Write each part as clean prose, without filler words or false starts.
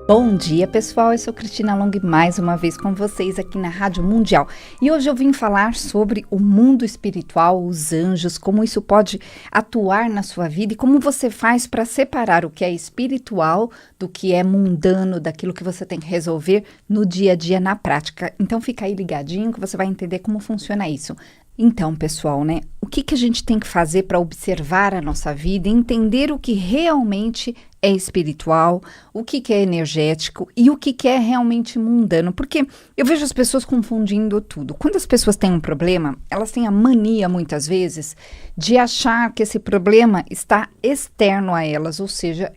Bom dia, pessoal, eu sou Cristina Long mais uma vez com vocês aqui na Rádio Mundial e hoje eu vim falar sobre o mundo espiritual, os anjos, como isso pode atuar na sua vida e como você faz para separar o que é espiritual do que é mundano, daquilo que você tem que resolver no dia a dia, na prática. Então fica aí ligadinho que você vai entender como funciona isso. Então, pessoal, o que a gente tem que fazer para observar a nossa vida e entender o que realmente é espiritual, o que é energético e o que é realmente mundano? Porque eu vejo as pessoas confundindo tudo. Quando as pessoas têm um problema, elas têm a mania, muitas vezes, de achar que esse problema está externo a elas, ou seja,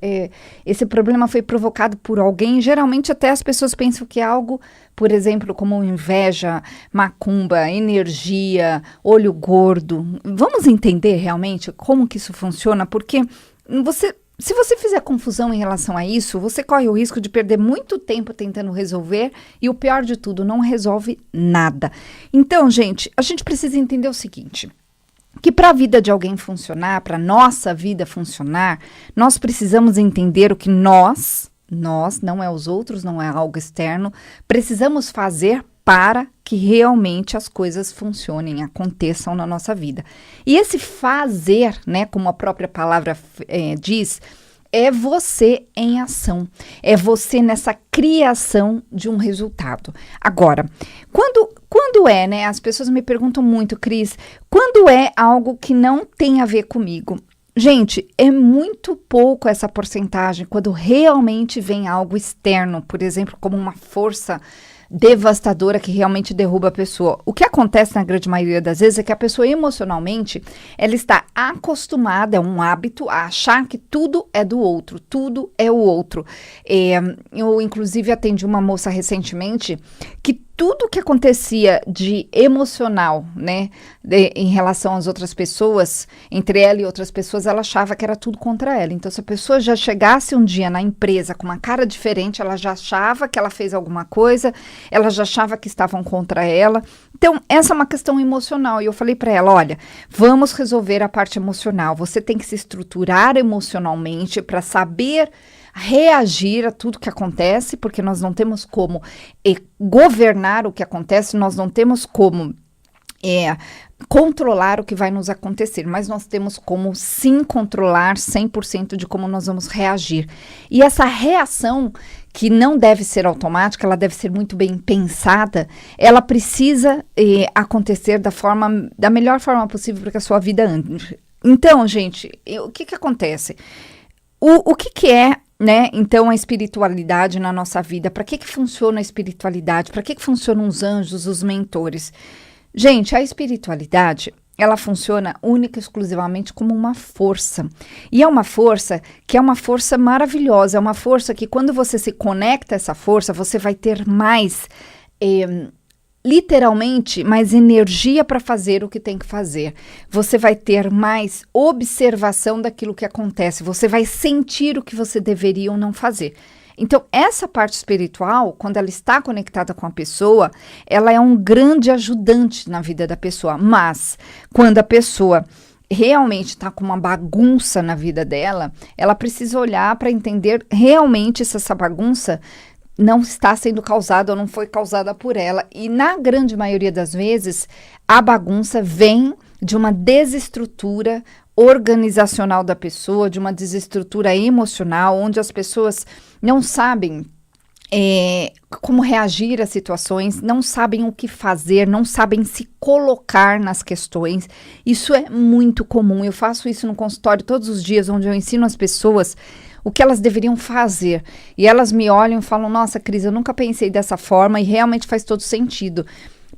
esse problema foi provocado por alguém. Geralmente até as pessoas pensam que é algo, por exemplo, como inveja, macumba, energia, olho gordo. Vamos entender realmente como que isso funciona, porque se você fizer confusão em relação a isso, você corre o risco de perder muito tempo tentando resolver e o pior de tudo, não resolve nada. Então, gente, a gente precisa entender o seguinte, que para a vida de alguém funcionar, para a nossa vida funcionar, nós precisamos entender o que nós, não é os outros, não é algo externo, precisamos fazer para que realmente as coisas funcionem, aconteçam na nossa vida. E esse fazer, como a própria palavra diz, é você em ação, é você nessa criação de um resultado. Agora, quando é, as pessoas me perguntam muito, Cris, quando é algo que não tem a ver comigo? Gente, é muito pouco essa porcentagem quando realmente vem algo externo, por exemplo, como uma força devastadora que realmente derruba a pessoa. O que acontece na grande maioria das vezes é que a pessoa emocionalmente, ela está acostumada, é um hábito, a achar que tudo é do outro, tudo é o outro. Eu, inclusive, atendi uma moça recentemente que tudo que acontecia de emocional, em relação às outras pessoas, entre ela e outras pessoas, ela achava que era tudo contra ela. Então, se a pessoa já chegasse um dia na empresa com uma cara diferente, ela já achava que ela fez alguma coisa, ela já achava que estavam contra ela. Então, essa é uma questão emocional. E eu falei para ela, olha, vamos resolver a parte emocional. Você tem que se estruturar emocionalmente para saber reagir a tudo que acontece, porque nós não temos como governar o que acontece, nós não temos como controlar o que vai nos acontecer, mas nós temos como sim controlar 100% de como nós vamos reagir. E essa reação, que não deve ser automática, ela deve ser muito bem pensada, ela precisa acontecer da melhor forma possível para que a sua vida ande. Então, gente, o que acontece? O que é então a espiritualidade na nossa vida? Para que funciona a espiritualidade? Para que funcionam os anjos, os mentores? Gente, a espiritualidade, ela funciona única e exclusivamente como uma força. E é uma força que é uma força maravilhosa, é uma força que quando você se conecta a essa força, você vai ter mais literalmente mais energia para fazer o que tem que fazer. Você vai ter mais observação daquilo que acontece. Você vai sentir o que você deveria ou não fazer. Então, essa parte espiritual, quando ela está conectada com a pessoa, ela é um grande ajudante na vida da pessoa. Mas, quando a pessoa realmente está com uma bagunça na vida dela, ela precisa olhar para entender realmente se essa bagunça não está sendo causada ou não foi causada por ela. E na grande maioria das vezes, a bagunça vem de uma desestrutura organizacional da pessoa, de uma desestrutura emocional, onde as pessoas não sabem como reagir às situações, não sabem o que fazer, não sabem se colocar nas questões. Isso é muito comum. Eu faço isso no consultório todos os dias, onde eu ensino as pessoas o que elas deveriam fazer. E elas me olham e falam, nossa, Cris, eu nunca pensei dessa forma e realmente faz todo sentido.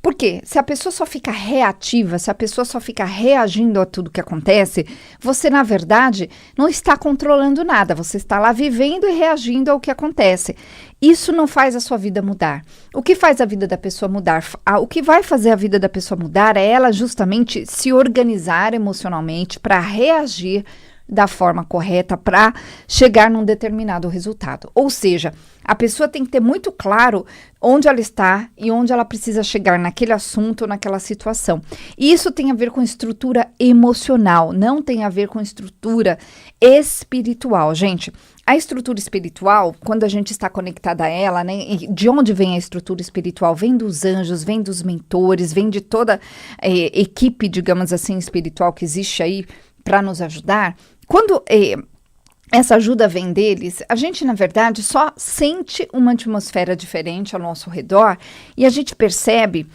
Por quê? Se a pessoa só fica reativa, se a pessoa só fica reagindo a tudo que acontece, você, na verdade, não está controlando nada. Você está lá vivendo e reagindo ao que acontece. Isso não faz a sua vida mudar. O que faz a vida da pessoa mudar? O que vai fazer a vida da pessoa mudar é ela justamente se organizar emocionalmente para reagir da forma correta para chegar num determinado resultado. Ou seja, a pessoa tem que ter muito claro onde ela está e onde ela precisa chegar naquele assunto, naquela situação. E isso tem a ver com estrutura emocional, não tem a ver com estrutura espiritual. Gente, a estrutura espiritual, quando a gente está conectada a ela, né? De onde vem a estrutura espiritual? Vem dos anjos, vem dos mentores, vem de toda equipe, digamos assim, espiritual que existe aí para nos ajudar. Quando essa ajuda vem deles, a gente, na verdade, só sente uma atmosfera diferente ao nosso redor e a gente percebe,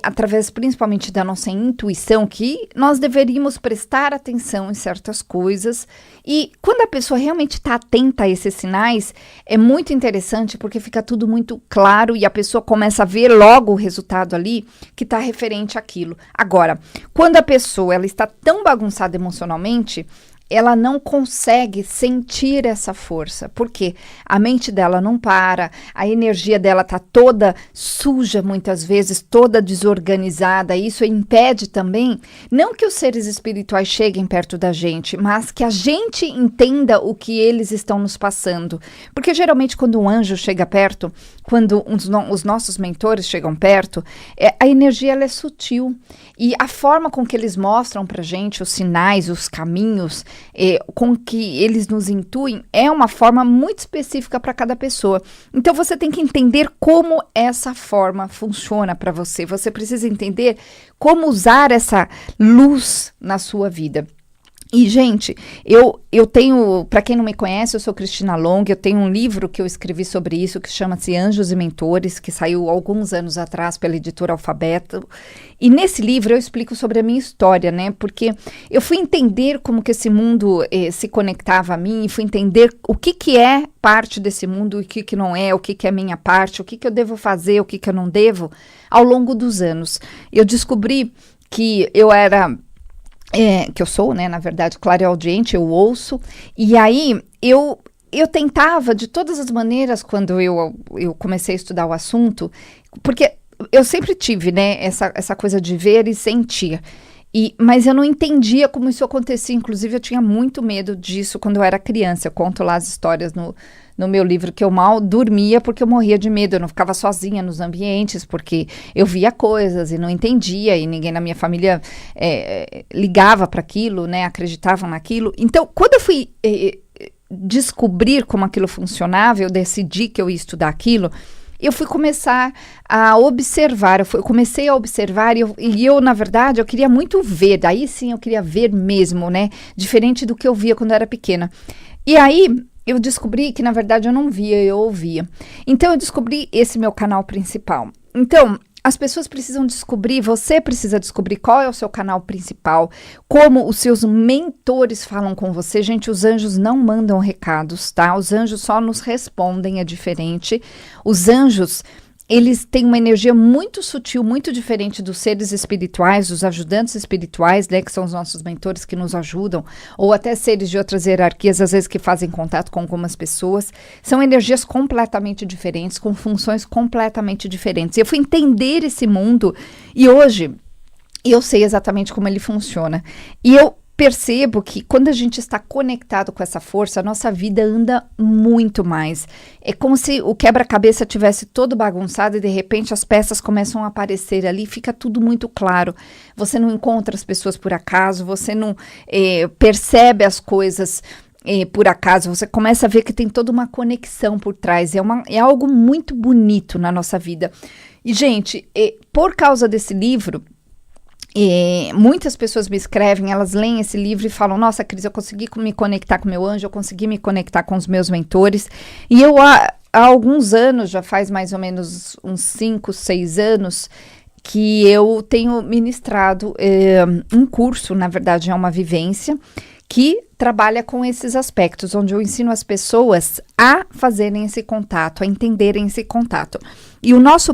através principalmente da nossa intuição, que nós deveríamos prestar atenção em certas coisas. E quando a pessoa realmente está atenta a esses sinais, é muito interessante porque fica tudo muito claro e a pessoa começa a ver logo o resultado ali que está referente àquilo. Agora, quando a pessoa ela está tão bagunçada emocionalmente, ela não consegue sentir essa força, porque a mente dela não para, a energia dela tá toda suja muitas vezes, toda desorganizada, e isso impede também, não que os seres espirituais cheguem perto da gente, mas que a gente entenda o que eles estão nos passando, porque geralmente quando um anjo chega perto, quando os nossos mentores chegam perto, a energia ela é sutil, e a forma com que eles mostram pra gente os sinais, os caminhos, com que eles nos intuem, é uma forma muito específica para cada pessoa. Então, você tem que entender como essa forma funciona para você. Você precisa entender como usar essa luz na sua vida. E, gente, eu tenho, para quem não me conhece, eu sou Cristina Long, eu tenho um livro que eu escrevi sobre isso, que chama-se Anjos e Mentores, que saiu alguns anos atrás pela editora Alfabeto, e nesse livro eu explico sobre a minha história, né, porque eu fui entender como que esse mundo se conectava a mim, e fui entender o que é parte desse mundo e o que não é, o que é minha parte, o que eu devo fazer, o que eu não devo, ao longo dos anos. Eu descobri que eu era... que eu sou, né, na verdade, clareaudiente, eu ouço, e aí eu tentava de todas as maneiras, quando eu comecei a estudar o assunto, porque eu sempre tive, né, essa coisa de ver e sentir, mas eu não entendia como isso acontecia, inclusive eu tinha muito medo disso quando eu era criança. Eu conto lá as histórias no meu livro que eu mal dormia porque eu morria de medo, eu não ficava sozinha nos ambientes, porque eu via coisas e não entendia, e ninguém na minha família ligava para aquilo, né, acreditava naquilo. Então, quando eu fui descobrir como aquilo funcionava, eu decidi que eu ia estudar aquilo, eu fui começar a observar, eu comecei a observar e eu, na verdade, eu queria muito ver, daí sim eu queria ver mesmo, né, diferente do que eu via quando eu era pequena. E aí eu descobri que, na verdade, eu não via, eu ouvia. Então, eu descobri esse meu canal principal. Então, as pessoas precisam descobrir, você precisa descobrir qual é o seu canal principal, como os seus mentores falam com você. Gente, os anjos não mandam recados, tá? Os anjos só nos respondem, é diferente. Os anjos, eles têm uma energia muito sutil, muito diferente dos seres espirituais, dos ajudantes espirituais, né, que são os nossos mentores que nos ajudam, ou até seres de outras hierarquias, às vezes que fazem contato com algumas pessoas. São energias completamente diferentes, com funções completamente diferentes. E eu fui entender esse mundo e hoje eu sei exatamente como ele funciona. E eu percebo que quando a gente está conectado com essa força, a nossa vida anda muito mais. É como se o quebra-cabeça tivesse todo bagunçado e de repente as peças começam a aparecer ali, fica tudo muito claro. Você não encontra as pessoas por acaso, você não percebe as coisas por acaso, você começa a ver que tem toda uma conexão por trás. É algo muito bonito na nossa vida. E, gente, por causa desse livro, muitas pessoas me escrevem, elas leem esse livro e falam: nossa, Cris, eu consegui me conectar com o meu anjo, eu consegui me conectar com os meus mentores. E eu há alguns anos, já faz mais ou menos uns 5, 6 anos, que eu tenho ministrado um curso, na verdade é uma vivência, que trabalha com esses aspectos, onde eu ensino as pessoas a fazerem esse contato, a entenderem esse contato. E a nossa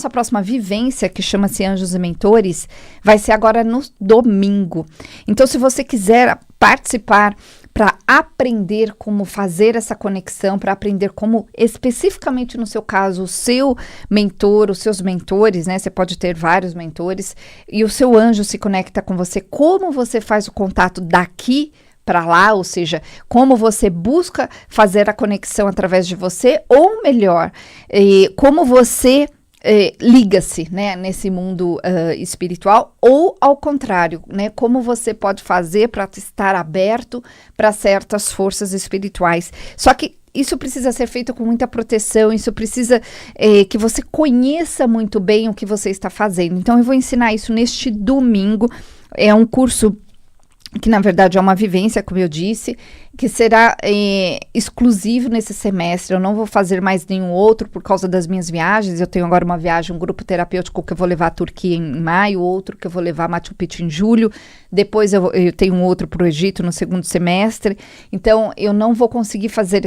próxima vivência, que chama-se Anjos e Mentores, vai ser agora no domingo. Então, se você quiser participar, para aprender como fazer essa conexão, para aprender como, especificamente no seu caso, o seu mentor, os seus mentores, né? Você pode ter vários mentores, e o seu anjo se conecta com você, como você faz o contato daqui para lá, ou seja, como você busca fazer a conexão através de você, ou melhor, como você liga-se, né, nesse mundo espiritual, ou ao contrário, né, como você pode fazer para estar aberto para certas forças espirituais. Só que isso precisa ser feito com muita proteção, isso precisa que você conheça muito bem o que você está fazendo. Então, eu vou ensinar isso neste domingo. É um curso que, na verdade, é uma vivência, como eu disse, que será exclusivo nesse semestre. Eu não vou fazer mais nenhum outro por causa das minhas viagens. Eu tenho agora uma viagem, um grupo terapêutico que eu vou levar à Turquia em maio, outro que eu vou levar a Machu Picchu em julho. Depois eu tenho um outro para o Egito no segundo semestre. Então, eu não vou conseguir fazer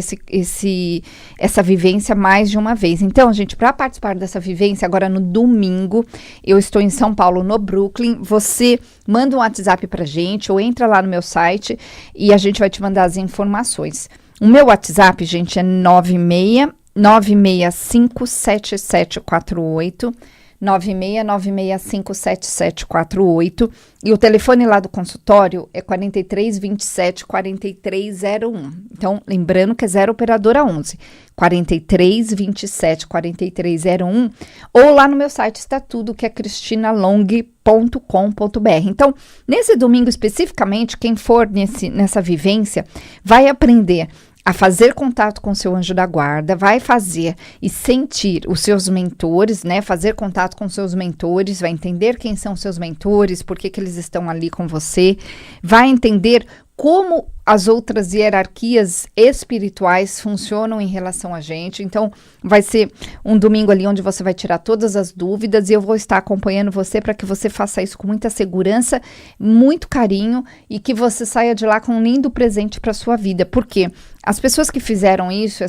essa vivência mais de uma vez. Então, gente, para participar dessa vivência, agora no domingo, eu estou em São Paulo, no Brooklyn. Você manda um WhatsApp para gente ou entra lá no meu site e a gente vai te mandar as informações. O meu WhatsApp, gente, é 969657748, 969657748, e o telefone lá do consultório é 4327-4301. Então, lembrando que é 0 operadora 11, 4327-4301, ou lá no meu site está tudo, que é cristinalong.com.br. Então, nesse domingo especificamente, quem for nessa vivência vai aprender a fazer contato com o seu anjo da guarda, vai fazer e sentir os seus mentores, né? Fazer contato com seus mentores, vai entender quem são seus mentores, por que eles estão ali com você, vai entender como as outras hierarquias espirituais funcionam em relação a gente. Então, vai ser um domingo ali onde você vai tirar todas as dúvidas e eu vou estar acompanhando você para que você faça isso com muita segurança, muito carinho e que você saia de lá com um lindo presente para sua vida. Por quê? As pessoas que fizeram isso,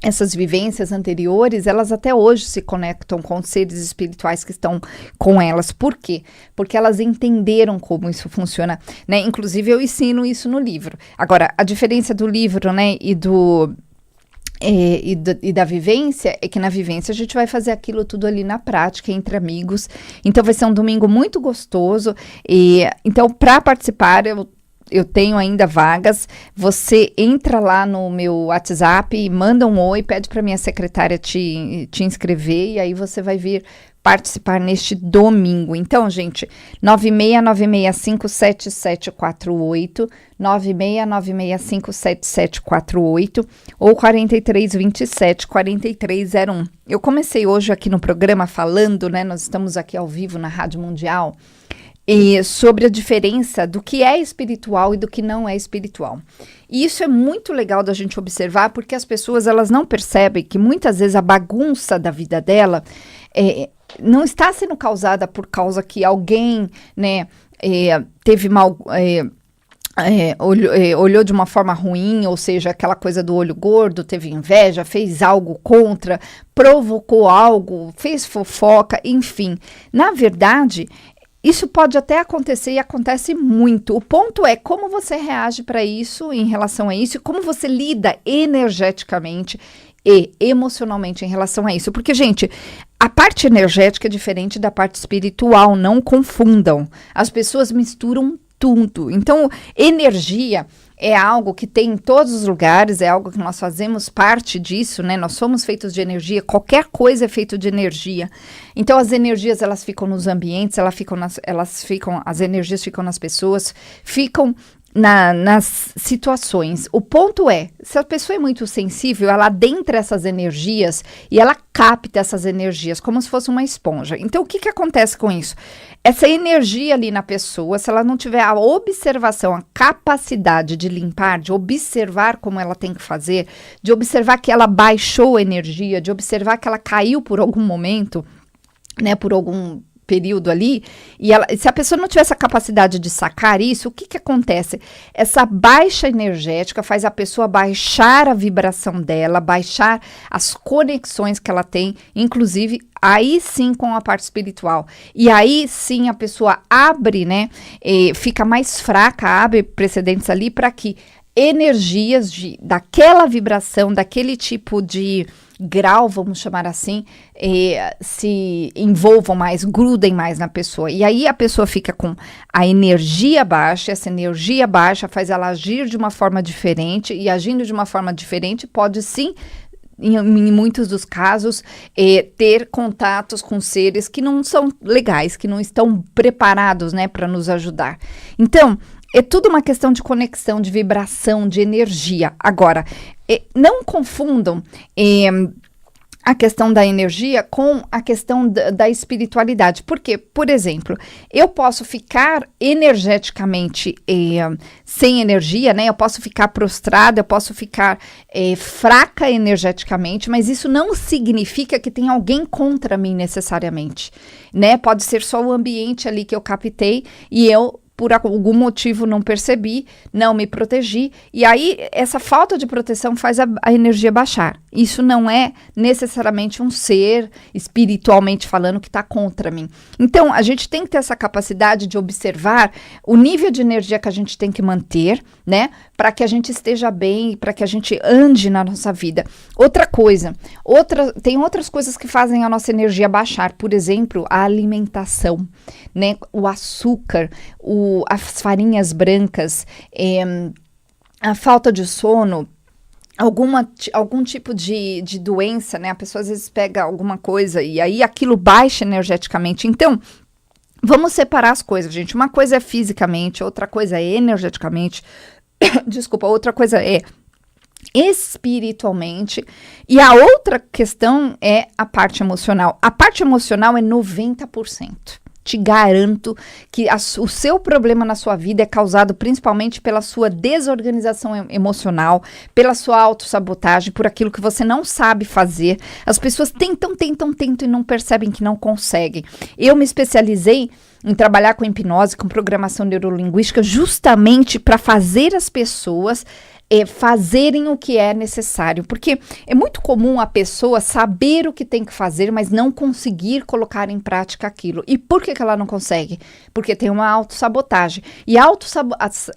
essas vivências anteriores, elas até hoje se conectam com seres espirituais que estão com elas. Por quê? Porque elas entenderam como isso funciona, né? Inclusive, eu ensino isso no livro. Agora, a diferença do livro, né, e da vivência é que na vivência a gente vai fazer aquilo tudo ali na prática, entre amigos. Então, vai ser um domingo muito gostoso. Então, para participar, eu tenho ainda vagas. Você entra lá no meu WhatsApp, manda um oi, pede para minha secretária te inscrever e aí você vai vir participar neste domingo. Então, gente, 969657748, 969657748 ou 4327-4301. Eu comecei hoje aqui no programa falando, né, nós estamos aqui ao vivo na Rádio Mundial, sobre a diferença do que é espiritual e do que não é espiritual. E isso é muito legal da gente observar, porque as pessoas elas não percebem que muitas vezes a bagunça da vida dela não está sendo causada por causa que alguém, né, teve mal... olhou de uma forma ruim, ou seja, aquela coisa do olho gordo, teve inveja, fez algo contra, provocou algo, fez fofoca, enfim. Na verdade, isso pode até acontecer e acontece muito. O ponto é como você reage para isso, em relação a isso, e como você lida energeticamente e emocionalmente em relação a isso. Porque, gente, a parte energética é diferente da parte espiritual, não confundam. As pessoas misturam tudo. Então, energia é algo que tem em todos os lugares, é algo que nós fazemos parte disso, né? Nós somos feitos de energia, qualquer coisa é feito de energia. Então, as energias, elas ficam nos ambientes, as energias ficam nas pessoas, ficam nas situações. O ponto é, se a pessoa é muito sensível, ela adentra essas energias e ela capta essas energias como se fosse uma esponja. Então, o que acontece com isso? Essa energia ali na pessoa, se ela não tiver a observação, a capacidade de limpar, de observar como ela tem que fazer, de observar que ela baixou energia, de observar que ela caiu por algum momento, né, por algum período ali, e se a pessoa não tiver essa capacidade de sacar isso, o que acontece? Essa baixa energética faz a pessoa baixar a vibração dela, baixar as conexões que ela tem, inclusive aí sim com a parte espiritual. E aí sim a pessoa abre, né? Fica mais fraca, abre precedentes ali para que energias daquela vibração, daquele tipo de grau, vamos chamar assim, se envolvam mais, grudem mais na pessoa. E aí a pessoa fica com a energia baixa, essa energia baixa faz ela agir de uma forma diferente, e agindo de uma forma diferente pode sim, em muitos dos casos, ter contatos com seres que não são legais, que não estão preparados, né, para nos ajudar. Então, é tudo uma questão de conexão, de vibração, de energia. Agora, não confundam a questão da energia com a questão da espiritualidade. Por quê? Por exemplo, eu posso ficar energeticamente sem energia, né? Eu posso ficar prostrada, eu posso ficar fraca energeticamente, mas isso não significa que tem alguém contra mim necessariamente, né? Pode ser só o ambiente ali que eu captei e eu, por algum motivo, não percebi, não me protegi, e aí essa falta de proteção faz a energia baixar. Isso não é necessariamente um ser, espiritualmente falando, que está contra mim. Então, a gente tem que ter essa capacidade de observar o nível de energia que a gente tem que manter, né, para que a gente esteja bem, para que a gente ande na nossa vida. Outra coisa, tem outras coisas que fazem a nossa energia baixar, por exemplo, a alimentação, né, o açúcar, as farinhas brancas, a falta de sono, algum tipo de doença, né? A pessoa às vezes pega alguma coisa e aí aquilo baixa energeticamente. Então, vamos separar as coisas, gente. Uma coisa é fisicamente, outra coisa é energeticamente, desculpa, outra coisa é espiritualmente, e a outra questão é a parte emocional. A parte emocional é 90%. Te garanto que o seu problema na sua vida é causado principalmente pela sua desorganização emocional, pela sua autossabotagem, por aquilo que você não sabe fazer. As pessoas tentam e não percebem que não conseguem. Eu me especializei em trabalhar com hipnose, com programação neurolinguística, justamente para fazer as pessoas fazerem o que é necessário, porque é muito comum a pessoa saber o que tem que fazer, mas não conseguir colocar em prática aquilo. E por que ela não consegue? Porque tem uma autossabotagem. E a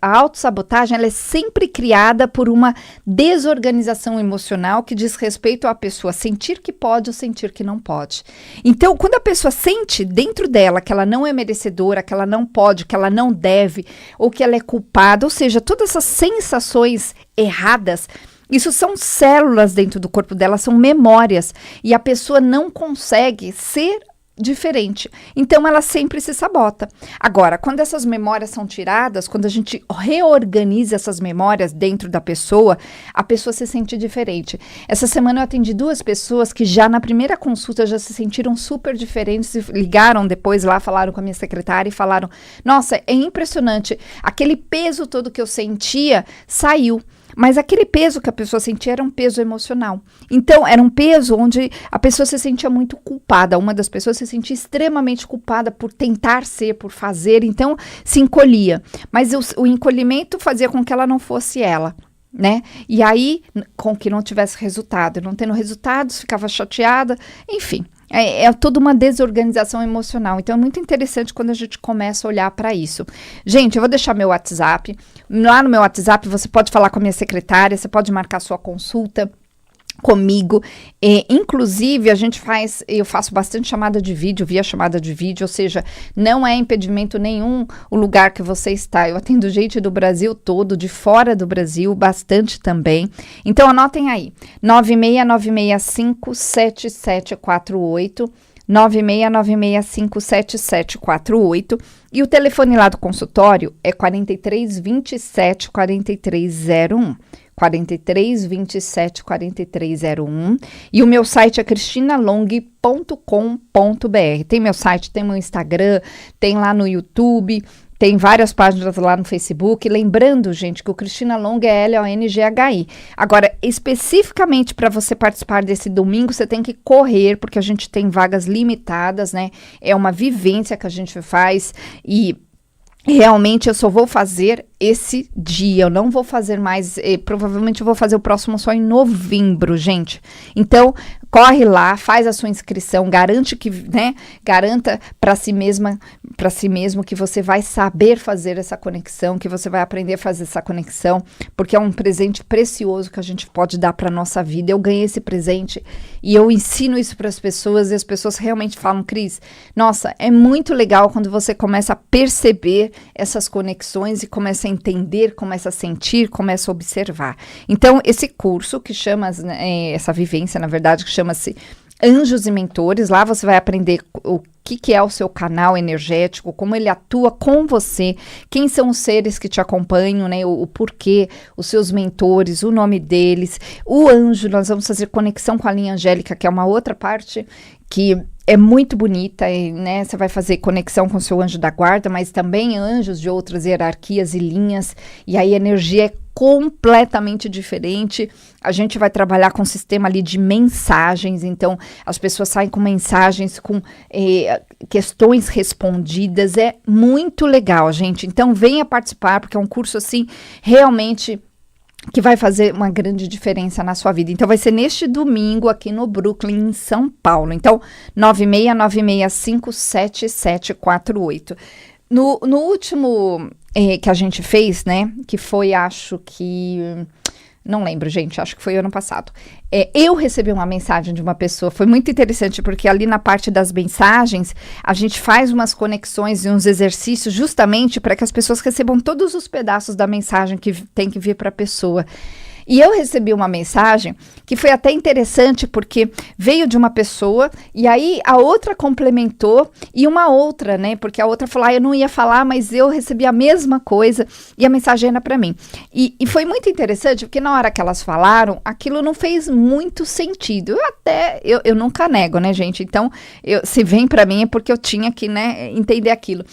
autossabotagem, ela é sempre criada por uma desorganização emocional que diz respeito à pessoa sentir que pode ou sentir que não pode. Então, quando a pessoa sente dentro dela que ela não é merecedora, que ela não pode, que ela não deve, ou que ela é culpada, ou seja, todas essas sensações erradas, isso são células dentro do corpo dela, são memórias, e a pessoa não consegue ser diferente, então ela sempre se sabota. Agora, quando essas memórias são tiradas, quando a gente reorganiza essas memórias dentro da pessoa, a pessoa se sente diferente. Essa semana eu atendi 2 pessoas que já na primeira consulta já se sentiram super diferentes, e ligaram depois lá, falaram com a minha secretária e falaram: nossa, é impressionante, aquele peso todo que eu sentia saiu. Mas aquele peso que a pessoa sentia era um peso emocional. Então, era um peso onde a pessoa se sentia muito culpada. Uma das pessoas se sentia extremamente culpada por tentar ser, por fazer. Então, se encolhia. Mas o encolhimento fazia com que ela não fosse ela, né? E aí, com que não tivesse resultado. Não tendo resultados, ficava chateada. Enfim, é toda uma desorganização emocional. Então, é muito interessante quando a gente começa a olhar para isso. Gente, eu vou deixar meu WhatsApp. Lá no meu WhatsApp, você pode falar com a minha secretária, você pode marcar sua consulta comigo, inclusive eu faço bastante chamada de vídeo, via chamada de vídeo, ou seja, não é impedimento nenhum o lugar que você está. Eu atendo gente do Brasil todo, de fora do Brasil, bastante também. Então anotem aí, 969657748, 969657748, e o telefone lá do consultório é 4327-4301. 4327-4301, e o meu site é cristinalong.com.br. Tem meu site, tem meu Instagram, tem lá no YouTube, tem várias páginas lá no Facebook. Lembrando, gente, que o Cristina Long é LONGHI. Agora, especificamente para você participar desse domingo, você tem que correr, porque a gente tem vagas limitadas, né? É uma vivência que a gente faz e realmente eu só vou fazer esse dia, eu não vou fazer mais, provavelmente eu vou fazer o próximo só em novembro, gente. Então, corre lá, faz a sua inscrição, garante que, né, garanta para si mesmo que você vai saber fazer essa conexão, que você vai aprender a fazer essa conexão, porque é um presente precioso que a gente pode dar para nossa vida. Eu ganhei esse presente e eu ensino isso para as pessoas e as pessoas realmente falam, Cris, nossa, é muito legal quando você começa a perceber essas conexões e começa a entender, começa a sentir, começa a observar. Então, esse curso que chama, essa vivência, na verdade, que chama-se Anjos e Mentores, lá você vai aprender o que é o seu canal energético, como ele atua com você, quem são os seres que te acompanham, né, o porquê, os seus mentores, o nome deles, o anjo, nós vamos fazer conexão com a linha angélica, que é uma outra parte que é muito bonita, né? Você vai fazer conexão com o seu anjo da guarda, mas também anjos de outras hierarquias e linhas, e aí a energia é completamente diferente. A gente vai trabalhar com um sistema ali de mensagens, então as pessoas saem com mensagens, com questões respondidas, é muito legal, gente. Então venha participar, porque é um curso assim, realmente que vai fazer uma grande diferença na sua vida. Então, vai ser neste domingo aqui no Brooklyn, em São Paulo. Então, 9696577748. No último que a gente fez, né, que foi, acho que... Não lembro, gente, acho que foi ano passado. Eu recebi uma mensagem de uma pessoa, foi muito interessante, porque ali na parte das mensagens, a gente faz umas conexões e uns exercícios justamente para que as pessoas recebam todos os pedaços da mensagem que tem que vir para a pessoa. E eu recebi uma mensagem que foi até interessante, porque veio de uma pessoa e aí a outra complementou e uma outra, né? Porque a outra falou, eu não ia falar, mas eu recebi a mesma coisa e a mensagem era para mim. E foi muito interessante, porque na hora que elas falaram, aquilo não fez muito sentido. Eu nunca nego, né, gente? Então, se vem para mim é porque eu tinha que, né, entender aquilo.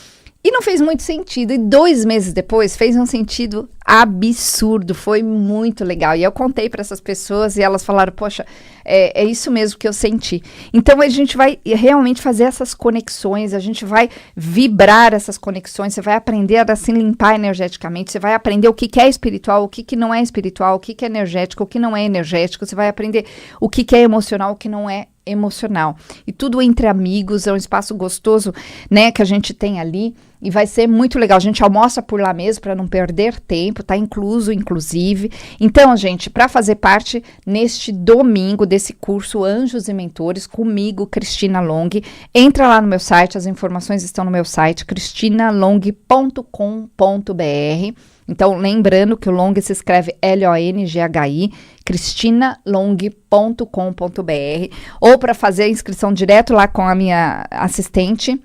E não fez muito sentido, e 2 meses depois fez um sentido absurdo, foi muito legal. E eu contei para essas pessoas e elas falaram, poxa, é isso mesmo que eu senti. Então a gente vai realmente fazer essas conexões, a gente vai vibrar essas conexões, você vai aprender a se limpar energeticamente, você vai aprender o que é espiritual, o que não é espiritual, o que é energético, o que não é energético, você vai aprender o que é emocional, o que não é emocional. E tudo entre amigos, é um espaço gostoso, né, que a gente tem ali. E vai ser muito legal. A gente almoça por lá mesmo para não perder tempo, tá incluso, inclusive. Então, gente, para fazer parte neste domingo desse curso Anjos e Mentores, comigo, Cristina Long, entra lá no meu site, as informações estão no meu site, cristinalong.com.br. Então, lembrando que o Long se escreve LONGHI, cristinalong.com.br. Ou para fazer a inscrição direto lá com a minha assistente,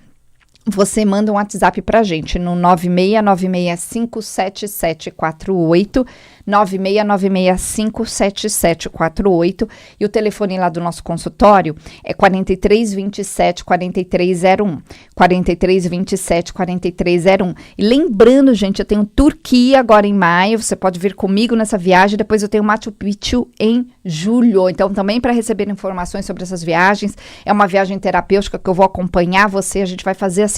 você manda um WhatsApp pra gente no 969657748, 969657748, e o telefone lá do nosso consultório é 4327-4301, 4327-4301. E lembrando, gente, eu tenho Turquia agora em maio, você pode vir comigo nessa viagem, depois eu tenho Machu Picchu em julho. Então, também para receber informações sobre essas viagens, é uma viagem terapêutica que eu vou acompanhar você, a gente vai fazer assim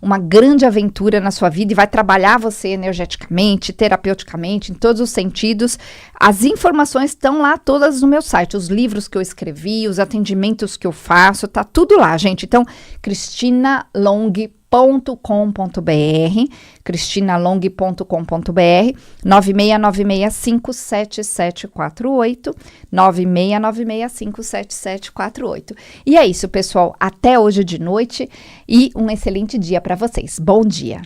uma grande aventura na sua vida e vai trabalhar você energeticamente, terapeuticamente, em todos os sentidos. As informações estão lá todas no meu site, os livros que eu escrevi, os atendimentos que eu faço, tá tudo lá, gente. Então, cristinalong.com.br, cristinalong.com.br, 9696577748, 9696577748. E é isso, pessoal. Até hoje de noite e um excelente dia para vocês. Bom dia!